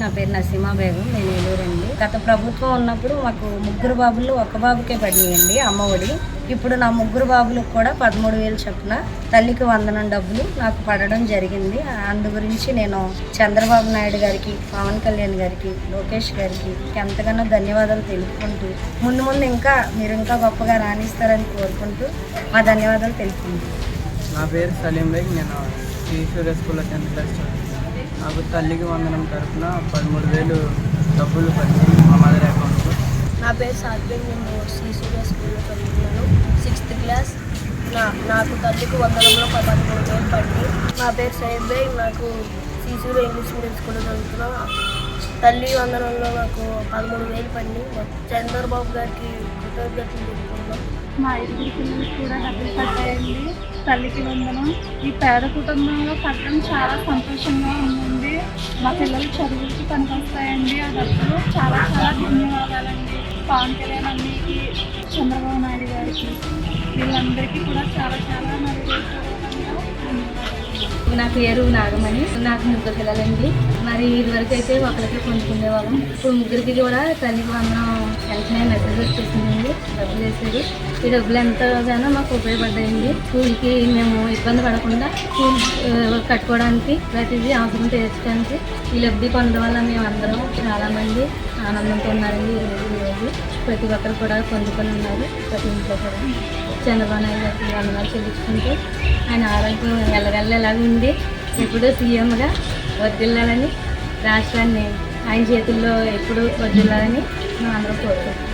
నా పేరు నసీమా బేగం, నేను ఏలూరండి. గత ప్రభుత్వం ఉన్నప్పుడు మాకు ముగ్గురు బాబులు ఒక బాబుకే పడినాయండి అమ్మఒడి. ఇప్పుడు నా ముగ్గురు బాబులకు కూడా 13,000 చొప్పున తల్లికి వందనం డబ్బులు నాకు పడడం జరిగింది. అందు గురించి నేను చంద్రబాబు నాయుడు గారికి, పవన్ కళ్యాణ్ గారికి, లోకేష్ గారికి ఎంతగానో ధన్యవాదాలు తెలుపుకుంటూ ముందు ఇంకా మీరు ఇంకా గొప్పగా రాణిస్తారని కోరుకుంటూ మా ధన్యవాదాలు తెలుపుకుంటున్నాను. నా పేరు సలీం బేగ్, నేను శ్రీ సూర్య స్కూల్లో 10th క్లాస్ చదువుతున్నాను. నాకు తల్లికి వందనం తరఫున 13,000 డబ్బులు పడింది మా మదర్ అకౌంట్లో. నా పేరు సాత్విక్, నేను శ్రీ సూర్య స్కూల్లో చదువుతున్నాను 6th క్లాస్. నాకు తల్లికి వందనంలో 13,000 పడింది. నా పేరు సయ్యద్ బేగ్, నాకు శ్రీ సూర్య ఇంగ్లీష్ మీడియం స్కూల్లో చదువుతున్నాను. తల్లి వందనంలో నాకు 13,000 పడింది. చంద్రబాబు గారికి కృతజ్ఞతలు చెప్పుకున్నాం. మా 5 పిల్లలకి కూడా డబ్బులు పడ్డాయండి. తల్లికి వందనం ఈ పేద కుటుంబంలో పడడం చాలా సంతోషంగా ఉందండి. మా పిల్లల చదువులకి పనికొస్తాయండి ఆ డబ్బులు. చాలా ధన్యవాదాలండి పవన్ కళ్యాణ్ అన్నికి, చంద్రబాబు నాయుడు గారికి, వీళ్ళందరికీ కూడా చాలా నా పేరు నాగమణి, నాకు ముగ్గురు పిల్లలండి. మరి ఇదివరకు అయితే ఒకరికి పొందుకునేవాళ్ళం. ఇప్పుడు ముగ్గురికి కూడా తల్లికి వందనం వెంటనే మెసేజ్ వచ్చేసిందండి. డబ్బులు వేసారు. ఈ డబ్బులు ఎంతగానో మాకు ఉపయోగపడ్డాయండి. స్కూల్కి మేము ఇబ్బంది పడకుండా స్కూల్ కట్టుకోవడానికి, ప్రతిదీ అవసరం తీర్చడానికి ఈ లబ్ధి పొందడం వల్ల మేము అందరం చాలామంది ఆనందంతో ఉన్నారండి. ఈరోజు ప్రతి ఒక్కరు కూడా పొందుకొని ఉన్నారు. ప్రతి ఇంట్లో కూడా చంద్రబాబు నాయుడు గారికి వందనాలు చెల్లించుకుంటూ ఆయన ఆరోగ్యం ఎలాగ ఉండి ఎప్పుడూ సీఎంగా వర్ధిల్లాలని, రాష్ట్రాన్ని ఆయన చేతుల్లో ఎప్పుడూ వర్ధిల్లాలని మేము అందరం కోరుకుంటాం.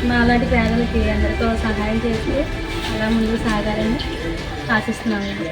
మా అలాంటి పేదలకి అందరికీ సహాయం చేసి అలా ముందుకు సాగాలని ఆశిస్తున్నామండి.